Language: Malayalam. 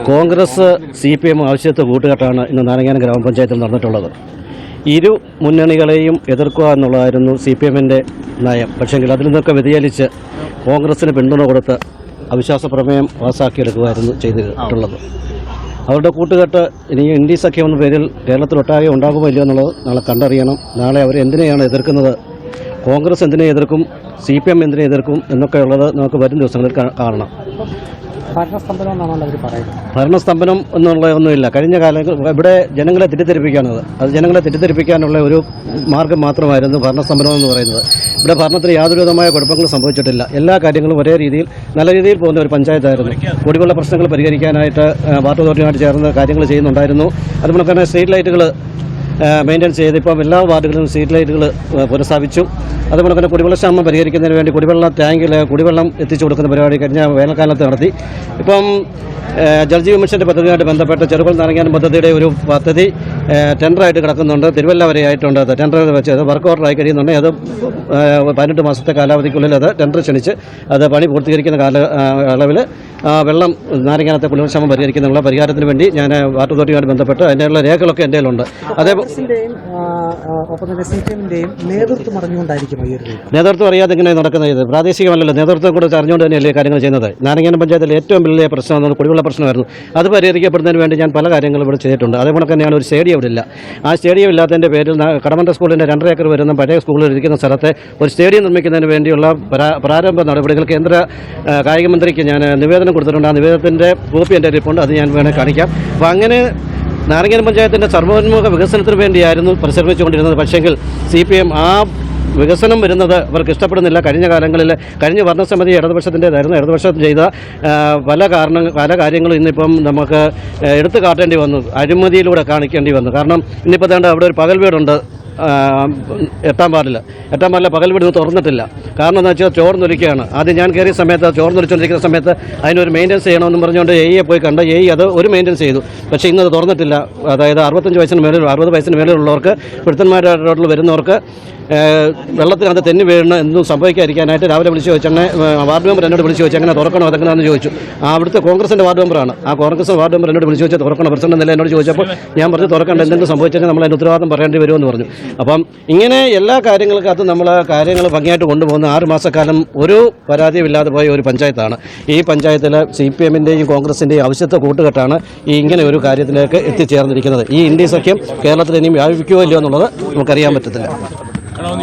കോൺഗ്രസ് CPM ആവശ്യത്തെ കൂട്ടുകെട്ടാണ് ഇന്ന് നാരങ്ങാനം ഗ്രാമപഞ്ചായത്തിൽ നടന്നിട്ടുള്ളത്. ഇരു മുന്നണികളെയും എതിർക്കുക എന്നുള്ളതായിരുന്നു CPMൻ്റെ നയം. പക്ഷേങ്കിൽ അതിൽ നിന്നൊക്കെ വ്യതിചലിച്ച് കോൺഗ്രസിന് പിന്തുണ കൊടുത്ത് അവിശ്വാസ പ്രമേയം പാസ്സാക്കിയെടുക്കുകയായിരുന്നു ചെയ്തിട്ടുള്ളത്. അവരുടെ കൂട്ടുകെട്ട് ഇനി ഇന്ത്യ സഖ്യം എന്ന പേരിൽ കേരളത്തിലൊട്ടാകെ ഉണ്ടാകുമോ ഇല്ലയോ എന്നുള്ളത് നാളെ കണ്ടറിയണം. നാളെ അവർ എന്തിനെയാണ് എതിർക്കുന്നത്, കോൺഗ്രസ് എന്തിനെ എതിർക്കും, CPM എന്തിനെ എതിർക്കും എന്നൊക്കെയുള്ളത് നമുക്ക് വരും ദിവസങ്ങളിൽ കാണണം. ഭരണസ്തംഭനം എന്നുള്ള ഒന്നുമില്ല. കഴിഞ്ഞ കാലങ്ങൾ ഇവിടെ ജനങ്ങളെ തെറ്റിദ്ധരിപ്പിക്കാനത് ജനങ്ങളെ തെറ്റിദ്ധരിപ്പിക്കാനുള്ള ഒരു മാർഗം മാത്രമായിരുന്നു ഭരണസ്തംഭനം എന്ന് പറയുന്നത്. ഇവിടെ ഭരണത്തിന് യാതൊരുവിധമായ കുഴപ്പങ്ങളും സംഭവിച്ചിട്ടില്ല. എല്ലാ കാര്യങ്ങളും ഒരേ രീതിയിൽ നല്ല രീതിയിൽ പോകുന്ന ഒരു പഞ്ചായത്തായിരുന്നു. കുടിവെള്ള പ്രശ്നങ്ങൾ പരിഹരിക്കാനായിട്ട് വാട്ടർ അതോറിറ്റിയുമായിട്ട് ചേർന്ന് കാര്യങ്ങൾ ചെയ്യുന്നുണ്ടായിരുന്നു. അതുപോലെ തന്നെ സ്ട്രീറ്റ് ലൈറ്റുകൾ മെയിൻറ്റെയിൻ ചെയ്ത് ഇപ്പം എല്ലാ വാർഡുകളിലും സ്ട്രീറ്റ് ലൈറ്റുകൾ പുനഃസ്ഥാപിച്ചു. അതുപോലെ തന്നെ കുടിവെള്ളക്ഷാമം പരിഹരിക്കുന്നതിന് വേണ്ടി കുടിവെള്ള ടാങ്കിൽ കുടിവെള്ളം എത്തിച്ചു കൊടുക്കുന്ന പരിപാടി കഴിഞ്ഞ വേനൽക്കാലത്ത് നടത്തി. ഇപ്പം ജൽജീവൻ മിഷൻ്റെ പദ്ധതിയുമായിട്ട് ബന്ധപ്പെട്ട് ചെറുകുളം നാരങ്ങാനം പദ്ധതിയുടെ ഒരു പദ്ധതി ടെൻഡറായിട്ട് കിടക്കുന്നുണ്ട്. തിരുവല്ല വരെ ആയിട്ടുണ്ട്. അത് ടെൻഡർ വെച്ച് അത് വർക്ക് ഓർഡറായി കഴിയുന്നുണ്ട്. അത് 18 മാസത്തെ കാലാവധിക്കുള്ളിൽ അത് ടെൻഡർ ക്ഷണിച്ച് അത് പണി പൂർത്തീകരിക്കുന്ന കാലയളവിൽ വെള്ളം നാരങ്ങാനത്തെ കുടിവെള്ളക്ഷാമം പരിഹരിക്കുന്നതിനുള്ള പരിഹാരത്തിന് വേണ്ടി ഞാൻ വാട്ടർ അതോറിറ്റിയുമായിട്ട് ബന്ധപ്പെട്ട് അതിൻ്റെയുള്ള രേഖകളൊക്കെ എൻ്റെ കയ്യിലുണ്ട്. അതേപോലെ നേതൃത്വം അറിയാതെ ഇങ്ങനെ നടക്കുന്നത് ഇത് പ്രാദേശികമല്ലല്ലോ. നേതൃത്വം കൂടെ അറിഞ്ഞുകൊണ്ട് തന്നെയല്ലേ കാര്യങ്ങൾ ചെയ്യുന്നത്. നാരങ്ങാനം പഞ്ചായത്തിലെ ഏറ്റവും വലിയ പ്രശ്നം എന്നത് കുടിവെള്ള പ്രശ്നമായിരുന്നു. അത് പരിഹരിക്കപ്പെടുന്നതിന് വേണ്ടി ഞാൻ പല കാര്യങ്ങളും ഇവിടെ ചെയ്തിട്ടുണ്ട്. അതേപോലെ തന്നെയാണ് ഒരു സ്റ്റേഡിയം ഇവിടെ ഇല്ല. ആ സ്റ്റേഡിയം ഇല്ലാത്തതിൻ്റെ പേരിൽ കടമന്ത്ര സ്കൂളിൻ്റെ 2.5 ഏക്കർ വരുന്ന പഴയ സ്കൂളിൽ ഇരിക്കുന്ന സ്ഥലത്തെ ഒരു സ്റ്റേഡിയം നിർമ്മിക്കുന്നതിന് വേണ്ടിയുള്ള പ്രാരംഭ നടപടികൾ കേന്ദ്ര കായിക മന്ത്രിക്ക് ഞാൻ നിവേദനം കൊടുത്തിട്ടുണ്ട്. ആ നിവേദനത്തിൻ്റെ കോപ്പി എൻ്റെ ഇരിപ്പുണ്ട്. അത് ഞാൻ വേണേൽ കാണിക്കാം. അപ്പോൾ അങ്ങനെ നാരങ്ങാനം പഞ്ചായത്തിൻ്റെ സർവോന്മുഖ വികസനത്തിന് വേണ്ടിയായിരുന്നു പരിശ്രമിച്ചുകൊണ്ടിരുന്നത്. പക്ഷേങ്കിൽ CPM ആ വികസനം വരുന്നത് അവർക്ക് ഇഷ്ടപ്പെടുന്നില്ല. കഴിഞ്ഞ കാലങ്ങളിൽ കഴിഞ്ഞ ഭരണസമിതി ഇടതുപക്ഷത്തിൻ്റെതായിരുന്നു. ഇടതുപക്ഷം ചെയ്ത പല കാര്യങ്ങളും ഇന്നിപ്പം നമുക്ക് എടുത്തു കാട്ടേണ്ടി വന്നു, അഴിമതിയിലൂടെ കാണിക്കേണ്ടി വന്നു. കാരണം ഇന്നിപ്പോൾ വേണ്ട അവിടെ ഒരു പകൽ വീടുണ്ട് 8-ാം വാർഡിലെ പകൽ വീട് തുറന്നിട്ടില്ല. കാരണം എന്താ വെച്ചാൽ ചോർന്നൊലിക്കുകയാണ്. ആദ്യം ഞാൻ കയറിയ സമയത്ത് ചോർന്നൊലിച്ചുകൊണ്ടിരിക്കുന്ന സമയത്ത് അതിനൊരു മെയിൻ്റെനൻസ് ചെയ്യണമെന്ന് പറഞ്ഞുകൊണ്ട് AE പോയി കണ്ട് AE അത് ഒരു മെയിൻ്റെനൻസ് ചെയ്തു. പക്ഷേ ഇന്നത് തുറന്നിട്ടില്ല. അതായത് 65 വയസ്സിന് മേലിൽ 60 വയസ്സിന് മേലിലുള്ളവർക്ക് പിടുത്തന്മാരുടെ റോഡിൽ വരുന്നവർക്ക് വെള്ളത്തിനകത്ത് തെന്നി വീണ് എന്തും സംഭവിക്കാതിരിക്കാനായിട്ട് രാവിലെ വിളിച്ച് ചോദിച്ചങ്ങനെ വാർഡ് മെമ്പർ എന്നോട് വിളിച്ച് ചോദിച്ചു അങ്ങനെ തുറക്കണോ അതെങ്ങനെയാണെന്ന് ചോദിച്ചു. അവിടുത്തെ കോൺഗ്രസിൻ്റെ വാർഡ് മെമ്പറാണ്. ആ കോൺഗ്രസ് വാർഡ് മെമ്പർ എന്നോട് വിളിച്ച് ചോദിച്ചാൽ തുറക്കണം പ്രസിഡന്റ് എന്നല്ല എന്നോട് ചോദിച്ചപ്പോൾ ഞാൻ പറഞ്ഞു തുറക്കേണ്ട എന്തെങ്കിലും സംഭവിച്ചാൽ നമ്മൾ അതിന് ഉത്തരവാദിത്തം പറയേണ്ടി വരുമെന്ന് പറഞ്ഞു. അപ്പം ഇങ്ങനെ എല്ലാ കാര്യങ്ങൾക്കകത്തും നമ്മൾ കാര്യങ്ങൾ ഭംഗിയായിട്ട് കൊണ്ടുപോകുന്ന 6 മാസക്കാലം ഒരു പരാതിയുമില്ലാതെ പോയ ഒരു പഞ്ചായത്താണ്. ഈ പഞ്ചായത്തിൽ CPMൻ്റെയും കോൺഗ്രസിൻ്റെയും ആവശ്യത്തെ കൂട്ടുകെട്ടാണ് ഈ ഇങ്ങനെ ഒരു കാര്യത്തിലേക്ക് എത്തിച്ചേർന്നിരിക്കുന്നത്. ഈ ഇന്ത്യ സഖ്യം കേരളത്തിൽ ഇനിയും വ്യാപിക്കുമോ ഇല്ലയോ എന്നുള്ളത് നമുക്കറിയാൻ പറ്റത്തില്ല.